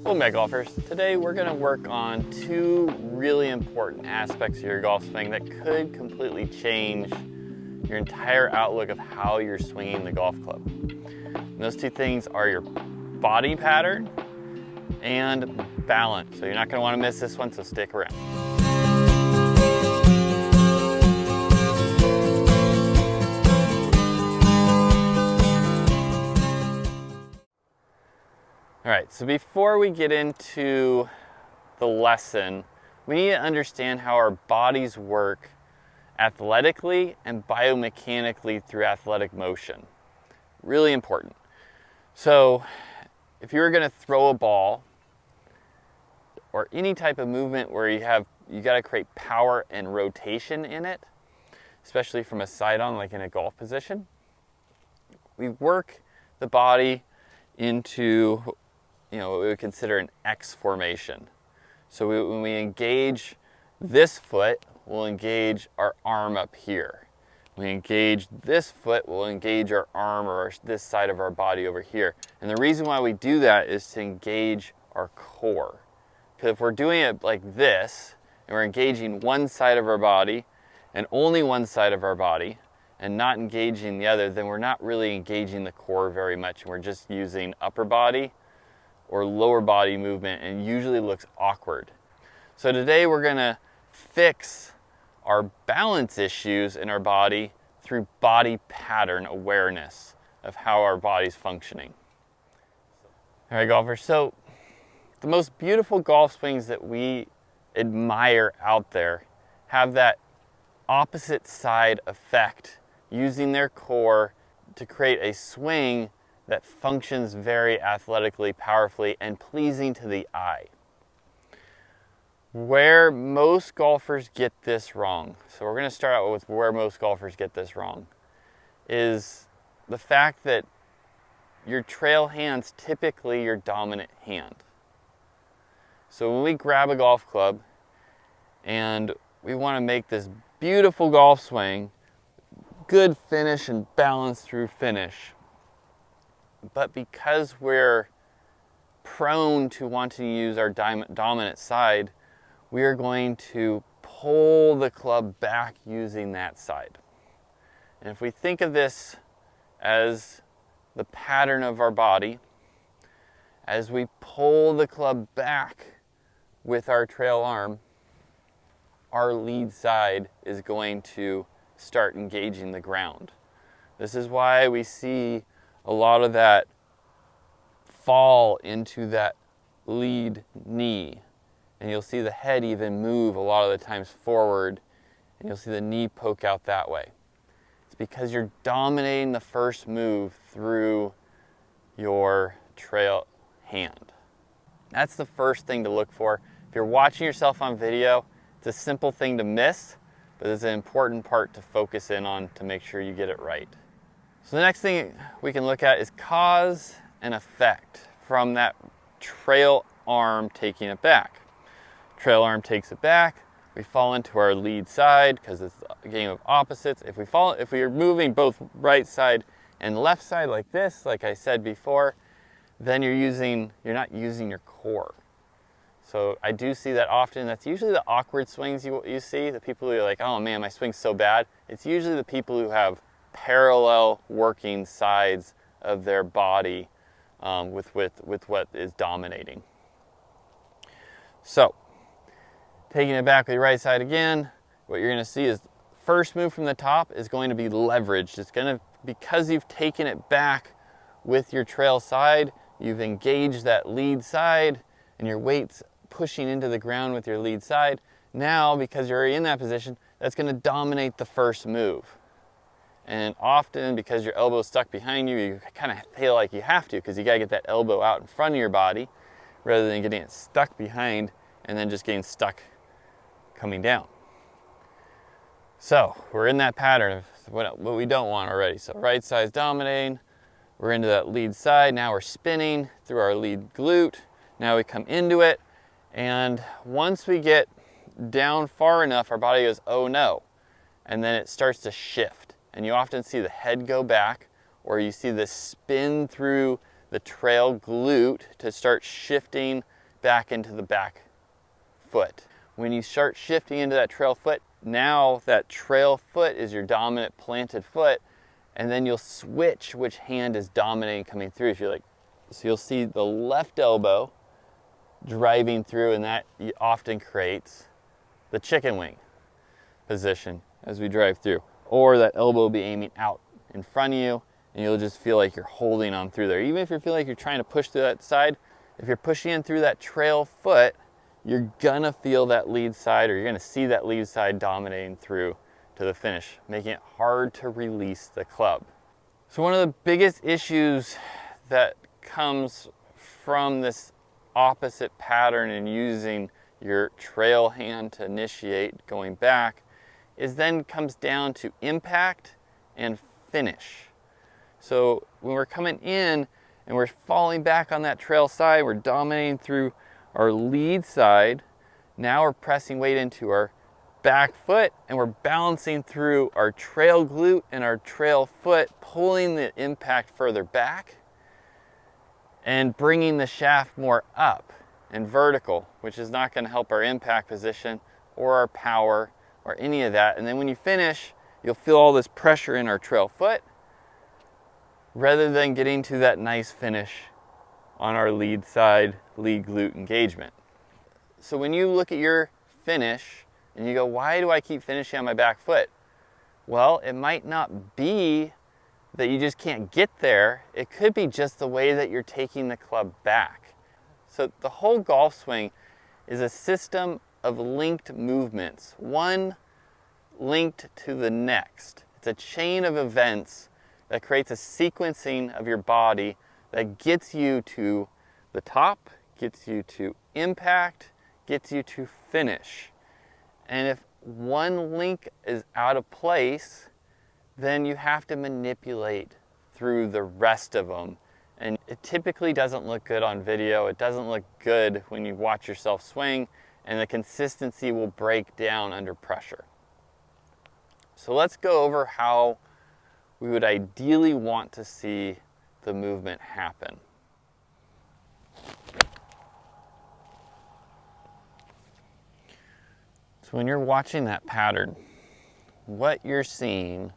Welcome back, golfers. Today we're going to work on two really important aspects of your golf swing that could completely change your entire outlook of how you're swinging the golf club. And those two things are your body pattern and balance. So you're not going to want to miss this one, so stick around. All right, so before we get into the lesson, we need to understand how our bodies work athletically and biomechanically through athletic motion. Really important. So if you were going to throw a ball or any type of movement where you got to create power and rotation in it, especially from a side on like in a golf position, we work the body into what we would consider an X formation. So when we engage this foot, we'll engage our arm up here. When we engage this foot, we'll engage our arm or this side of our body over here. And the reason why we do that is to engage our core. Because if we're doing it like this, and we're engaging one side of our body, and only one side of our body, and not engaging the other, then we're not really engaging the core very much, and we're just using upper body or lower body movement, and usually looks awkward. So today we're going to fix our balance issues in our body through body pattern awareness of how our body's functioning. All right, golfers, so the most beautiful golf swings that we admire out there have that opposite side effect, using their core to create a swing that functions very athletically, powerfully, and pleasing to the eye. Where most golfers get this wrong, so we're going to start out with where most golfers get this wrong, is the fact that your trail hand's typically your dominant hand. So when we grab a golf club and we want to make this beautiful golf swing, good finish and balance through finish, but because we're prone to wanting to use our dominant side, we are going to pull the club back using that side. And if we think of this as the pattern of our body, as we pull the club back with our trail arm, our lead side is going to start engaging the ground. This is why we see a lot of that fall into that lead knee. And you'll see the head even move a lot of the times forward, and you'll see the knee poke out that way. It's because you're dominating the first move through your trail hand. That's the first thing to look for. If you're watching yourself on video, it's a simple thing to miss, but it's an important part to focus in on to make sure you get it right. So the next thing we can look at is cause and effect from that trail arm taking it back. Trail arm takes it back, we fall into our lead side because it's a game of opposites. If we are moving both right side and left side like this, like I said before, then you're not using your core. So I do see that often. That's usually the awkward swings you see, the people who are like, oh man, my swing's so bad. It's usually the people who have parallel working sides of their body with what is dominating. So, taking it back with your right side again, what you're going to see is first move from the top is going to be leveraged. It's going to, because you've taken it back with your trail side, you've engaged that lead side, and your weight's pushing into the ground with your lead side. Now, because you're already in that position, that's going to dominate the first move. And often, because your elbow's stuck behind you, you kind of feel like you have to, because you got to get that elbow out in front of your body rather than getting it stuck behind and then just getting stuck coming down. So we're in that pattern of what we don't want already. So right side's dominating, we're into that lead side, now we're spinning through our lead glute, now we come into it, and once we get down far enough, our body goes, oh no, and then it starts to shift. And you often see the head go back, or you see the spin through the trail glute to start shifting back into the back foot. When you start shifting into that trail foot, now that trail foot is your dominant planted foot, and then you'll switch which hand is dominating coming through. So you'll see the left elbow driving through, and that often creates the chicken wing position as we drive through. Or that elbow will be aiming out in front of you, and you'll just feel like you're holding on through there. Even if you feel like you're trying to push through that side, if you're pushing in through that trail foot, you're gonna feel that lead side, or you're gonna see that lead side dominating through to the finish, making it hard to release the club. So one of the biggest issues that comes from this opposite pattern and using your trail hand to initiate going back is then comes down to impact and finish. So when we're coming in and we're falling back on that trail side, we're dominating through our lead side. Now we're pressing weight into our back foot and we're balancing through our trail glute and our trail foot, pulling the impact further back and bringing the shaft more up and vertical, which is not going to help our impact position or our power or any of that. And then when you finish, you'll feel all this pressure in our trail foot rather than getting to that nice finish on our lead side, lead glute engagement. So when you look at your finish and you go, why do I keep finishing on my back foot? Well, it might not be that you just can't get there. It could be just the way that you're taking the club back. So the whole golf swing is a system of linked movements, one linked to the next. It's a chain of events that creates a sequencing of your body that gets you to the top, gets you to impact, gets you to finish. And if one link is out of place, then you have to manipulate through the rest of them. And it typically doesn't look good on video. It doesn't look good when you watch yourself swing, and the consistency will break down under pressure. So let's go over how we would ideally want to see the movement happen. So when you're watching that pattern, what you're seeing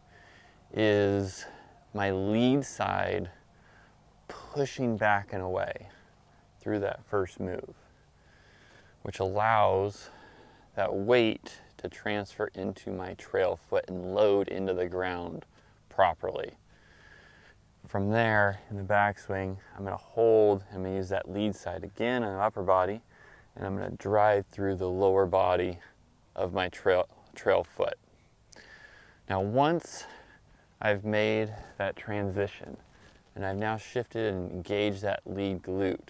is my lead side pushing back and away through that first move, which allows that weight to transfer into my trail foot and load into the ground properly. From there, in the backswing, I'm going to hold, I'm going to use that lead side again on the upper body, and I'm going to drive through the lower body of my trail foot. Now once I've made that transition, and I've now shifted and engaged that lead glute,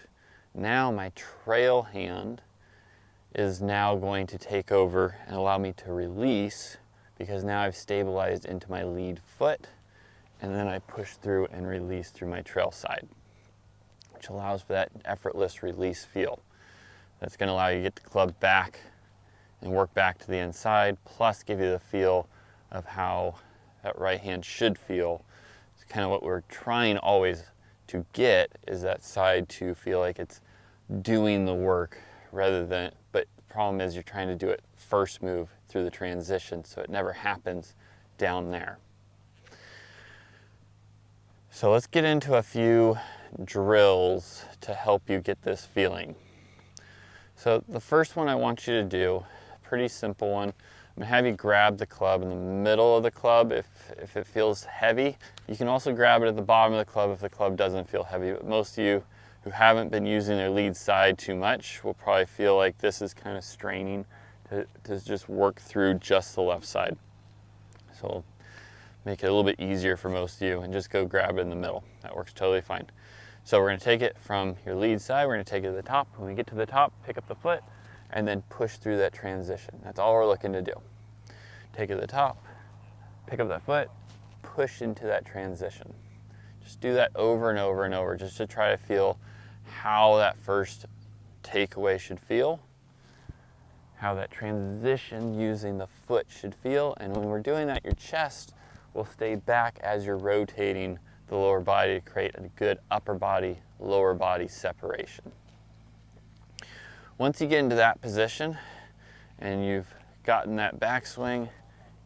now my trail hand is now going to take over and allow me to release, because now I've stabilized into my lead foot, and then I push through and release through my trail side, which allows for that effortless release feel. That's going to allow you to get the club back and work back to the inside, plus give you the feel of how that right hand should feel. It's kind of what we're trying always to get, is that side to feel like it's doing the work rather than, but the problem is you're trying to do it first move through the transition, so it never happens down there. So let's get into a few drills to help you get this feeling. So the first one I want you to do, pretty simple one. I'm going to have you grab the club in the middle of the club if it feels heavy. You can also grab it at the bottom of the club if the club doesn't feel heavy, but most of you who haven't been using their lead side too much will probably feel like this is kind of straining to just work through just the left side. So make it a little bit easier for most of you, and just go grab it in the middle. That works totally fine. So we're going to take it from your lead side, we're going to take it to the top. When we get to the top, pick up the foot, and then push through that transition. That's all we're looking to do. Take it to the top, pick up that foot, push into that transition. Just do that over and over and over, just to try to feel how that first takeaway should feel, how that transition using the foot should feel. And when we're doing that, your chest will stay back as you're rotating the lower body to create a good upper body, lower body separation. Once you get into that position and you've gotten that backswing,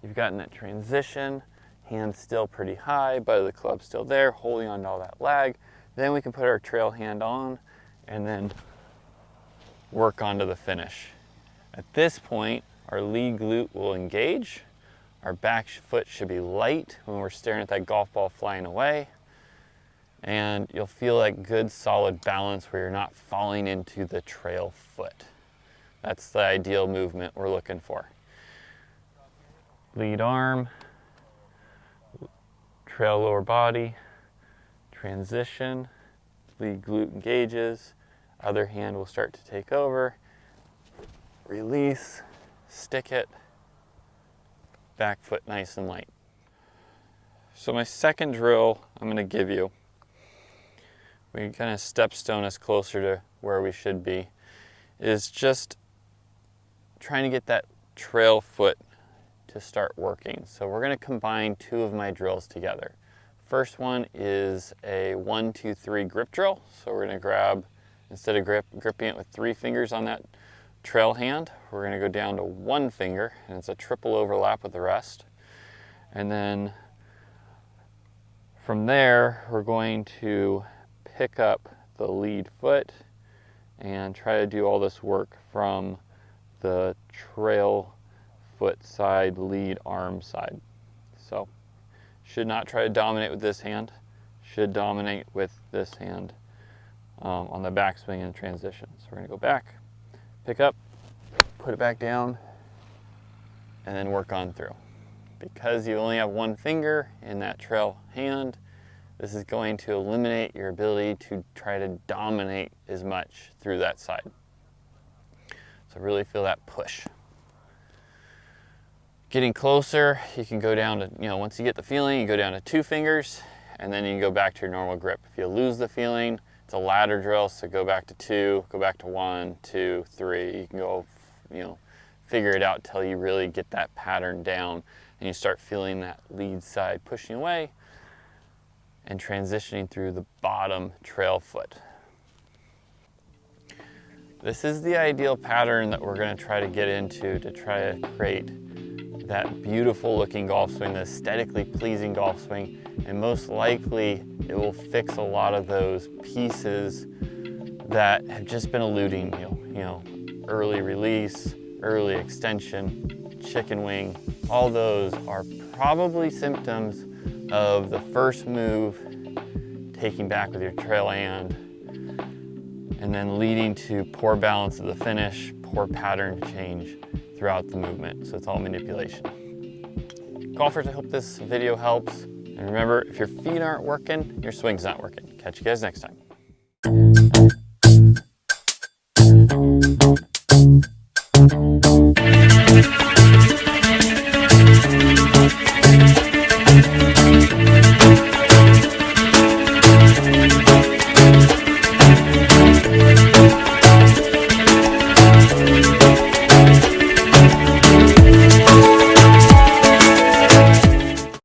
you've gotten that transition, hands still pretty high, butt of the club still there, holding on to all that lag, then we can put our trail hand on and then work onto the finish. At this point, our lead glute will engage. Our back foot should be light when we're staring at that golf ball flying away. And you'll feel that good solid balance where you're not falling into the trail foot. That's the ideal movement we're looking for. Lead arm, trail lower body, transition, lead glute engages, other hand will start to take over, release, stick it, back foot nice and light. So my second drill I'm going to give you, we kind of stepstone us closer to where we should be, is just trying to get that trail foot to start working. So we're going to combine two of my drills together. First one is a 1, 2, 3 grip drill. So we're going to grab, instead of gripping it with 3 fingers on that trail hand, we're going to go down to 1 finger, and it's a triple overlap with the rest. And then from there, we're going to pick up the lead foot and try to do all this work from the trail foot side, lead arm side. So should not try to dominate with this hand, should dominate with this hand on the backswing and transition. So we're going to go back, pick up, put it back down, and then work on through. Because you only have 1 finger in that trail hand, this is going to eliminate your ability to try to dominate as much through that side. So really feel that push. Getting closer, you can go down to, once you get the feeling, you go down to 2 fingers, and then you can go back to your normal grip. If you lose the feeling, it's a ladder drill, so go back to 2, go back to 1, 2, 3. You can go, figure it out till you really get that pattern down, and you start feeling that lead side pushing away and transitioning through the bottom trail foot. This is the ideal pattern that we're going to try to get into to try to create that beautiful looking golf swing, the aesthetically pleasing golf swing, and most likely it will fix a lot of those pieces that have just been eluding you. Early release, early extension, chicken wing, all those are probably symptoms of the first move taking back with your trail hand and then leading to poor balance of the finish, poor pattern change throughout the movement. So it's all manipulation. Golfers, I hope this video helps. And remember, if your feet aren't working, your swing's not working. Catch you guys next time.